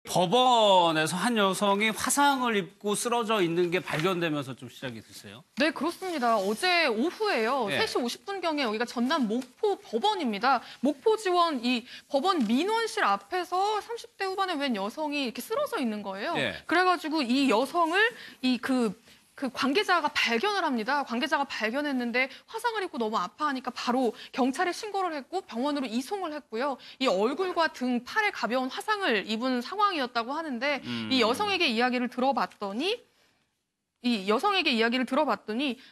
법원에서 한 여성이 화상을 입고 쓰러져 있는 게 발견되면서 좀 시작이 됐어요. 네, 그렇습니다. 어제 오후에요. 예. 3시 50분경에 여기가 전남 목포 법원입니다. 목포 지원 이 법원 민원실 앞에서 30대 후반의 웬 여성이 이렇게 쓰러져 있는 거예요. 예. 그래가지고 이 여성을 그 관계자가 발견을 합니다. 관계자가 발견했는데 화상을 입고 너무 아파하니까 바로 경찰에 신고를 했고 병원으로 이송을 했고요. 이 얼굴과 등, 팔에 가벼운 화상을 입은 상황이었다고 하는데 이 여성에게 이야기를 들어봤더니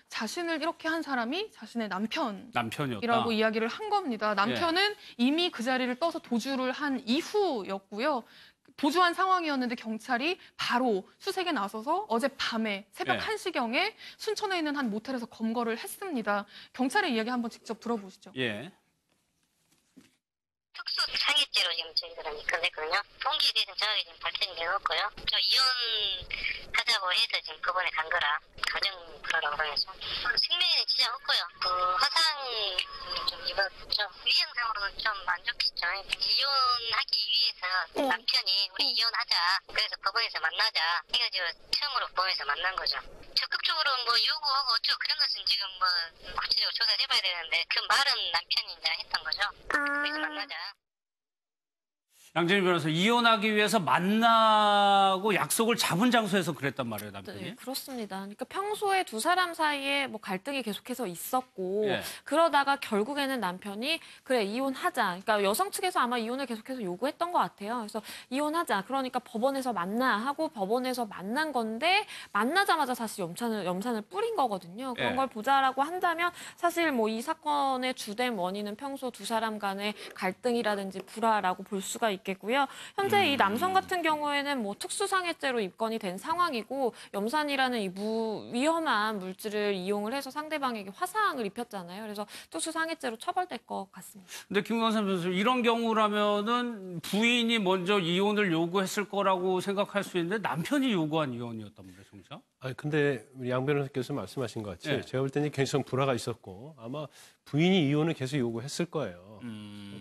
자신을 이렇게 한 사람이 자신의 남편이라고 이야기를 한 겁니다. 남편은 이미 그 자리를 떠서 도주를 한 이후였고요. 도주한 상황이었는데 경찰이 바로 수색에 나서서 어젯밤에 새벽 1시경에 순천에 있는 한 모텔에서 검거를 했습니다. 경찰의 이야기 한번 직접 들어보시죠. 예. 특수상해죄로 지금 저희들은 입건됐거든요. 동기에 대해서는 정확히 지금 밝혀진 게 없고요. 저 이혼하자고 해서 지금 법원에 간 거라 가정 불화라고 해서 생명에는 지장 없고요. 그 화상이 좀 입었죠. 위형상으로는 좀 안 좋겠죠. 이혼하기 위해서 남편이 우리 이혼하자. 그래서 법원에서 만나자. 해가지고 처음으로 법원에서 만난 거죠. 적극적으로 뭐 요구하고 어쩌고 그런 것은 지금 뭐 구체적으로 조사를 해봐야 되는데 그 말은 남편이 이제 했던 거죠. 그래서 만나자. 양진희 변호사, 이혼하기 위해서 만나고 약속을 잡은 장소에서 그랬단 말이에요, 남편이? 네, 그렇습니다. 그러니까 평소에 두 사람 사이에 뭐 갈등이 계속해서 있었고 그러다가 결국에는 남편이 그래, 이혼하자. 그러니까 여성 측에서 아마 이혼을 계속해서 요구했던 것 같아요. 그래서 이혼하자. 그러니까 법원에서 만나 하고 법원에서 만난 건데 만나자마자 사실 염산을 뿌린 거거든요. 그런 걸 보자라고 한다면 사실 뭐 이 사건의 주된 원인은 평소 두 사람 간의 갈등이라든지 불화라고 볼 수가 있겠고요. 현재 이 남성 같은 경우에는 뭐 특수상해죄로 입건이 된 상황이고 염산이라는 이 위험한 물질을 이용을 해서 상대방에게 화상을 입혔잖아요. 그래서 특수상해죄로 처벌될 것 같습니다. 근데 김광선 변호사, 이런 경우라면은 부인이 먼저 이혼을 요구했을 거라고 생각할 수 있는데 남편이 요구한 이혼이었단 말이에요, 정작? 아니, 근데 우리 양 변호사께서 말씀하신 것 같이 제가 볼 때는 굉장히 불화가 있었고 아마 부인이 이혼을 계속 요구했을 거예요.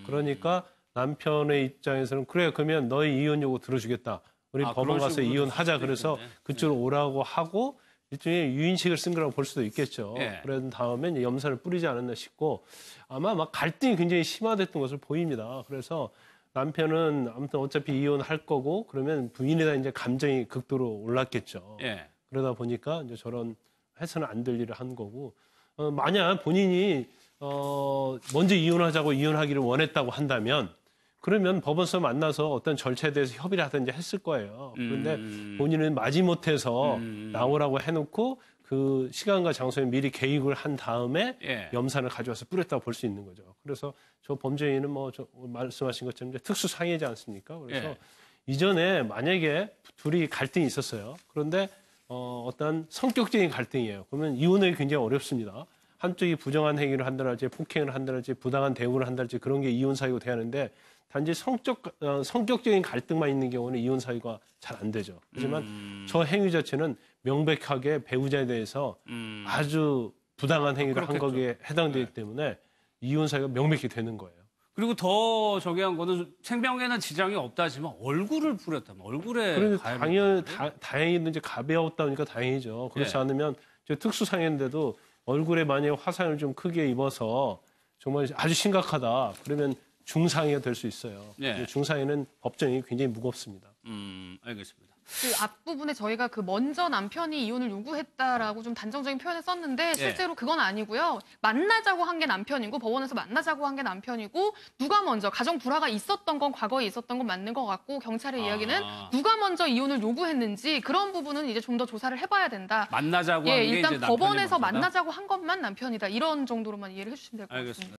그러니까 남편의 입장에서는 그래, 그러면 너의 이혼 요구 들어주겠다. 우리 법원 가서 이혼하자. 그래서 그쪽으로 오라고 하고 일종의 유인식을 쓴 거라고 볼 수도 있겠죠. 그런 다음에 이제 염산을 뿌리지 않았나 싶고 아마 막 갈등이 굉장히 심화됐던 것을 보입니다. 그래서 남편은 아무튼 어차피 이혼할 거고 그러면 부인에 대한 이제 감정이 극도로 올랐겠죠. 그러다 보니까 이제 저런 해서는 안 될 일을 한 거고 만약 본인이 먼저 이혼하자고 이혼하기를 원했다고 한다면 그러면 법원에서 만나서 어떤 절차에 대해서 협의를 하든지 했을 거예요. 그런데 본인은 마지못해서 나오라고 해놓고 그 시간과 장소에 미리 계획을 한 다음에 염산을 가져와서 뿌렸다고 볼 수 있는 거죠. 그래서 저 범죄인은 말씀하신 것처럼 특수상해지 않습니까? 그래서 이전에 만약에 둘이 갈등이 있었어요. 그런데 어떤 성격적인 갈등이에요. 그러면 이혼하기 굉장히 어렵습니다. 한쪽이 부정한 행위를 한다랄지 폭행을 한다랄지 부당한 대우를 한다랄지 그런 게 이혼 사유가 돼야 하는데 단지 성격적인 갈등만 있는 경우는 이혼 사유가 잘 안 되죠. 하지만 저 행위 자체는 명백하게 배우자에 대해서 아주 부당한 행위를 한 거기에 해당되기 때문에 이혼 사유가 명백히 되는 거예요. 그리고 더 저기한 거는 생명에는 지장이 없다지만 얼굴을 뿌렸다면 얼굴에 다행히 이제 가벼웠다 보니까 다행이죠. 그렇지 않으면 특수상해인데도 얼굴에 만약에 화상을 좀 크게 입어서 정말 아주 심각하다. 그러면 중상해가 될 수 있어요. 중상해는 법정이 굉장히 무겁습니다. 알겠습니다. 그 앞부분에 저희가 그 먼저 남편이 이혼을 요구했다라고 좀 단정적인 표현을 썼는데 실제로 그건 아니고요. 만나자고 한 게 남편이고 법원에서 만나자고 한 게 남편이고 누가 먼저 가정 불화가 있었던 건 과거에 있었던 건 맞는 것 같고 경찰의 이야기는 누가 먼저 이혼을 요구했는지 그런 부분은 이제 좀 더 조사를 해봐야 된다. 만나자고 한 게 일단 이제 법원에서 남편이 먼저다? 만나자고 한 것만 남편이다. 이런 정도로만 이해를 해주시면 될 것 같습니다.